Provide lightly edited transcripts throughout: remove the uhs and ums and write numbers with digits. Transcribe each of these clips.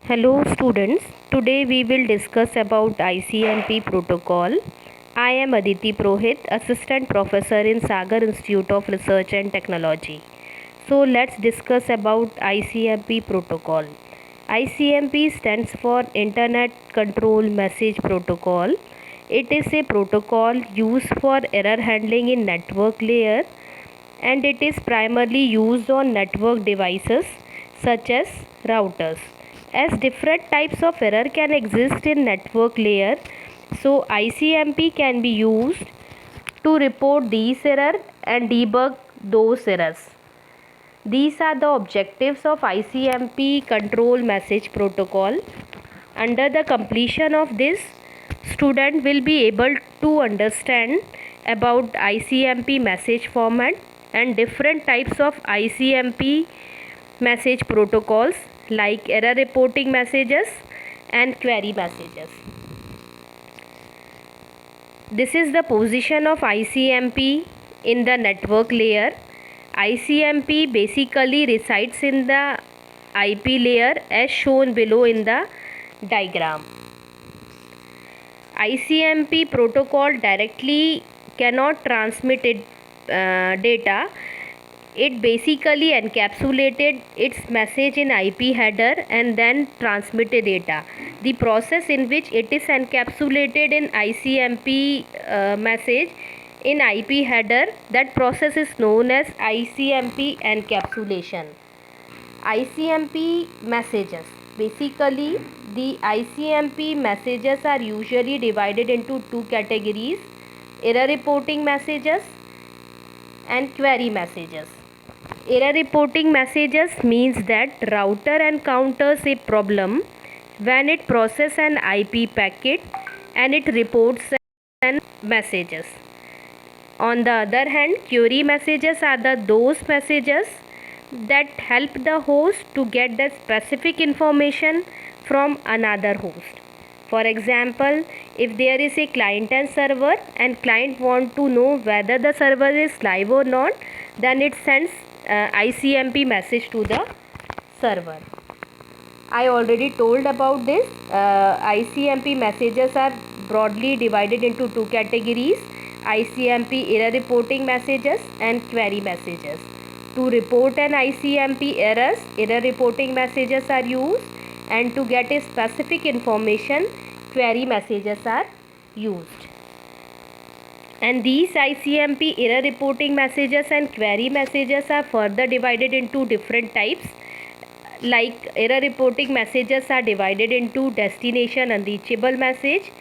Hello students, today we will discuss about ICMP protocol. I am Aditi Prohit, Assistant Professor in Sagar Institute of Research and Technology. So let's discuss about ICMP protocol. ICMP stands for Internet Control Message Protocol. It is a protocol used for error handling in network layer, and it is primarily used on network devices such as routers. As different types of error can exist in network layer, so ICMP can be used to report these error and debug those errors. These are the objectives of ICMP control message protocol. Under the completion of this, student will be able to understand about ICMP message format and different types of ICMP message protocols like error reporting messages and query messages. This is the position of ICMP in the network layer. ICMP basically resides in the IP layer as shown below in the diagram. ICMP protocol directly cannot transmit data. It basically encapsulated its message in IP header and then transmitted data. The process in which it is encapsulated in ICMP message in IP header, that process is known as ICMP encapsulation. ICMP messages. Basically, the ICMP messages are usually divided into two categories: error reporting messages and query messages. Error reporting messages means that router encounters a problem when it processes an IP packet and it reports an messages. On the other hand, query messages are those messages that help the host to get the specific information from another host. For example, if there is a client and server and client want to know whether the server is live or not, then it sends ICMP message to the server. I already told about this. ICMP messages are broadly divided into two categories: ICMP error reporting messages and query messages. To report an ICMP error reporting messages are used, and to get a specific information, query messages are used. And these ICMP error reporting messages and query messages are further divided into different types. Like error reporting messages are divided into destination unreachable message,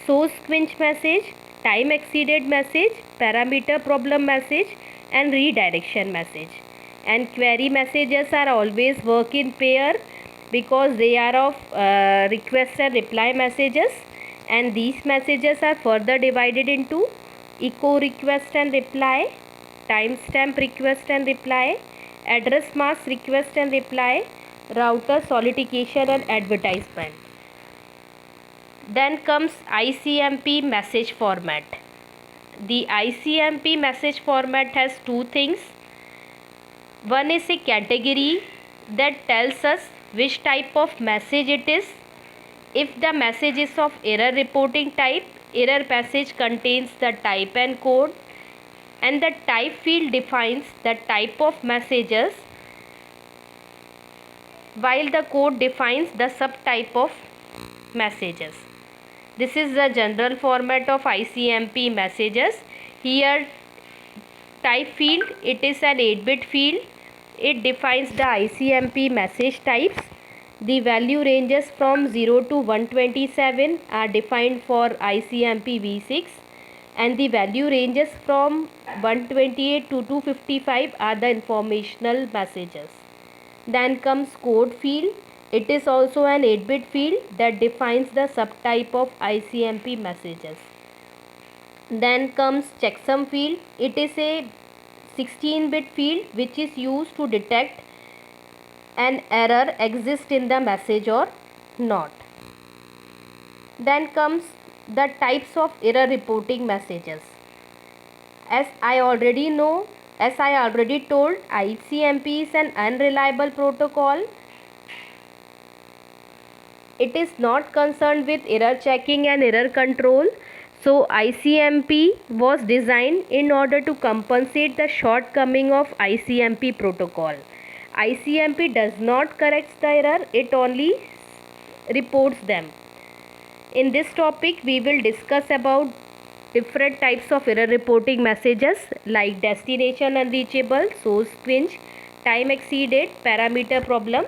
source quench message, time exceeded message, parameter problem message, and redirection message. And query messages are always work in pair because they are of request and reply messages, and these messages are further divided into echo request and reply, timestamp request and reply, address mask request and reply, router solicitation and advertisement. Then comes ICMP message format. The ICMP message format has two things. One is a category that tells us which type of message it is. If the message is of error reporting type, error message contains the type and code, and the type field defines the type of messages, while the code defines the subtype of messages. This is the general format of ICMP messages. Here, type field, it is an 8-bit field. It defines the ICMP message types. The value ranges from 0 to 127 are defined for ICMP v6, and the value ranges from 128 to 255 are the informational messages. Then comes code field. It is also an 8-bit field that defines the subtype of ICMP messages. Then comes checksum field. It is a 16-bit field which is used to detect an error exists in the message or not. Then comes the types of error reporting messages. As I already told, ICMP is an unreliable protocol. It is not concerned with error checking and error control. So ICMP was designed in order to compensate the shortcoming of ICMP protocol. ICMP does not correct the error, it only reports them. In this topic we will discuss about different types of error reporting messages like destination unreachable, source quench, time exceeded, parameter problem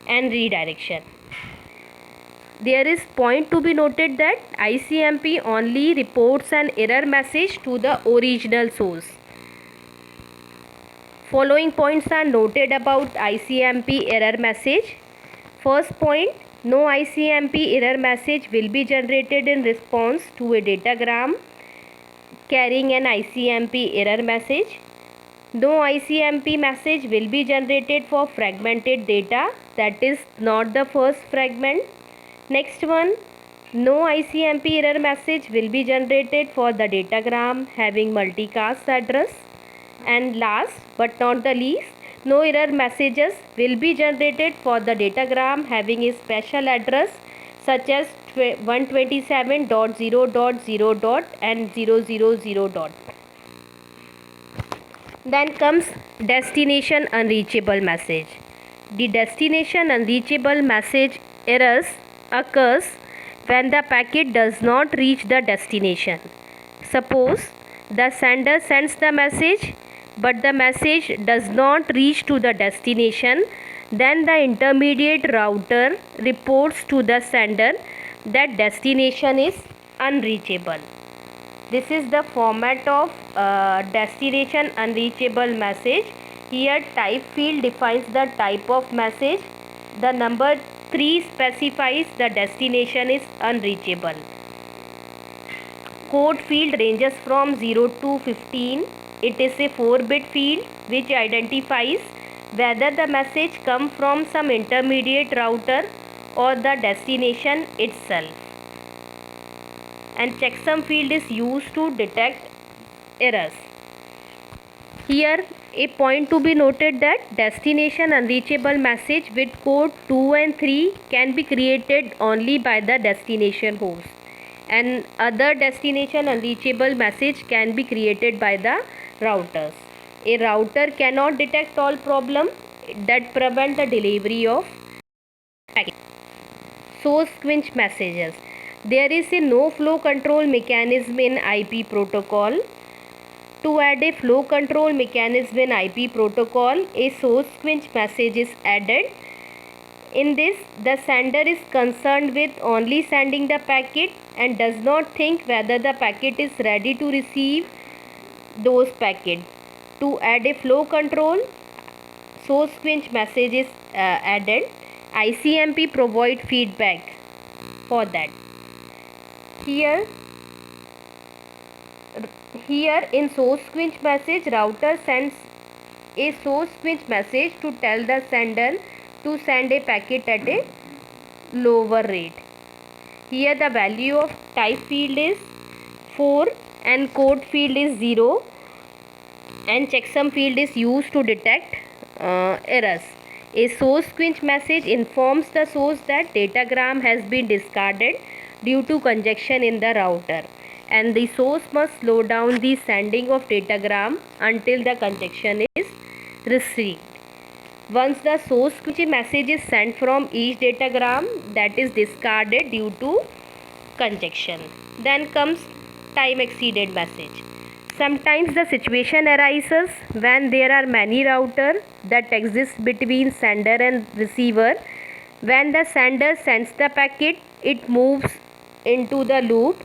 and redirection. There is point to be noted that ICMP only reports an error message to the original source. Following points are noted about ICMP error message. First point, no ICMP error message will be generated in response to a datagram carrying an ICMP error message. No ICMP message will be generated for fragmented data, that is not the first fragment. Next one, no ICMP error message will be generated for the datagram having multicast address. And last but not the least, no error messages will be generated for the datagram having a special address such as 127.0.0. and 000. Then comes destination unreachable message. The destination unreachable message errors occurs when the packet does not reach the destination. Suppose the sender sends the message but the message does not reach to the destination, then the intermediate router reports to the sender that destination is unreachable. This is the format of destination unreachable message. Here type field defines the type of message. The number 3 specifies the destination is unreachable. Code field ranges from 0 to 15. It is a 4-bit field which identifies whether the message comes from some intermediate router or the destination itself. And checksum field is used to detect errors. Here a point to be noted that destination unreachable message with code 2 and 3 can be created only by the destination host, and other destination unreachable message can be created by the routers. A router cannot detect all problems that prevent the delivery of packet. Source quench messages. There is a no flow control mechanism in IP protocol. To add a flow control mechanism in IP protocol, a source quench message is added. In this, the sender is concerned with only sending the packet and does not think whether the packet is ready to receive those packets. To add a flow control, source quench message is added. ICMP provide feedback for that. Here in source quench message, router sends a source quench message to tell the sender to send a packet at a lower rate. Here the value of type field is 4 and code field is 0 and checksum field is used to detect errors. A source quench message informs the source that datagram has been discarded due to congestion in the router, and the source must slow down the sending of datagram until the congestion is received. Once the source quench message is sent from each datagram that is discarded due to congestion. Then comes time exceeded message. Sometimes the situation arises when there are many routers that exist between sender and receiver. When the sender sends the packet, it moves into the loop,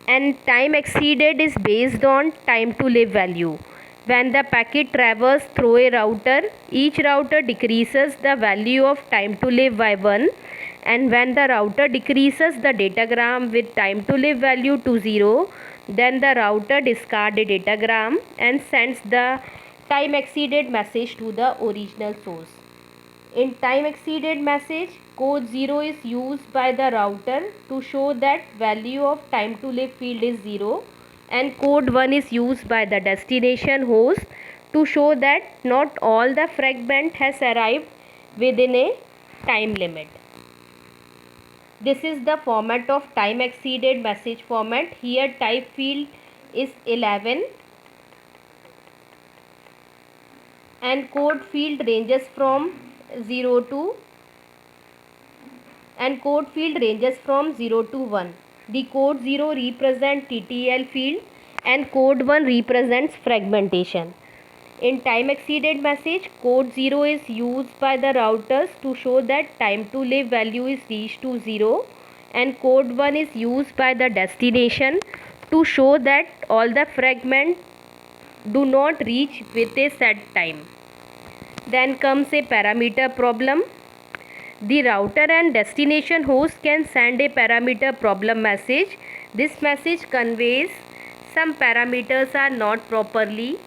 and time exceeded is based on time to live value. When the packet travels through a router, each router decreases the value of time to live by 1, and when the router decreases the datagram with time to live value to 0, then the router discards a datagram and sends the time exceeded message to the original source. In time exceeded message, code 0 is used by the router to show that value of time to live field is 0, and code 1 is used by the destination host to show that not all the fragment has arrived within a time limit. This is the format of time exceeded message format. Here type field is 11 and code field ranges from 0 to 1. The code 0 represents TTL field and code 1 represents fragmentation. In time exceeded message, code 0 is used by the routers to show that time to live value is reached to 0, and code 1 is used by the destination to show that all the fragments do not reach with a set time. Then comes a parameter problem. The router and destination host can send a parameter problem message. This message conveys some parameters are not properly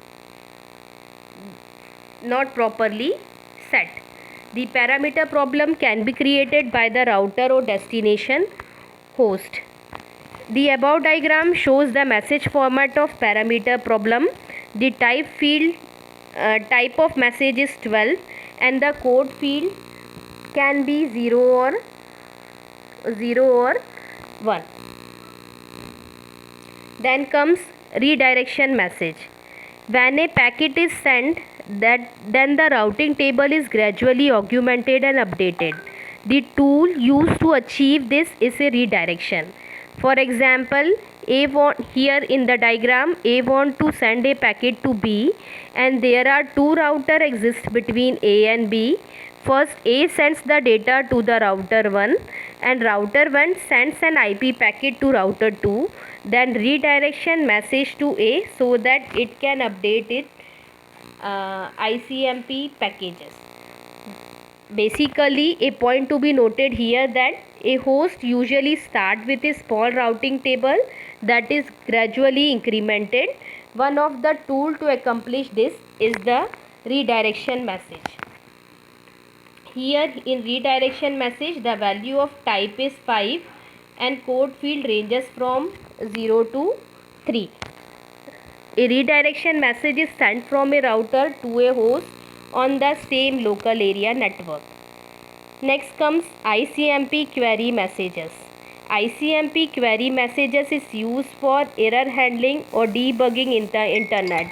set. The parameter problem can be created by the router or destination host. The above diagram shows the message format of parameter problem. The type field type of message is 12 and the code field can be 0 or 1. Then comes redirection message. When a packet is sent, then the routing table is gradually augmented and updated. The tool used to achieve this is a redirection. For example, here in the diagram, A want to send a packet to B, and there are two routers exist between A and B. First, A sends the data to the router 1 and router 1 sends an IP packet to router 2, then redirection message to A so that it can update its ICMP packages. Basically, a point to be noted here that a host usually starts with a small routing table that is gradually incremented. One of the tools to accomplish this is the redirection message. Here in redirection message, the value of type is 5 and code field ranges from 0 to 3. A redirection message is sent from a router to a host on the same local area network. Next comes ICMP query messages. ICMP query messages is used for error handling or debugging in the internet.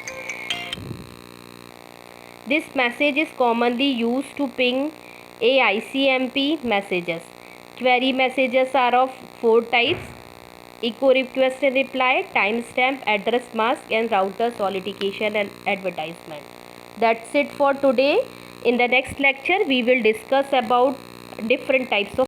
This message is commonly used to ping a ICMP messages. Query messages are of 4 types: echo request and reply, timestamp, address mask, and router solicitation and advertisement. That's it for today. In the next lecture, we will discuss about different types of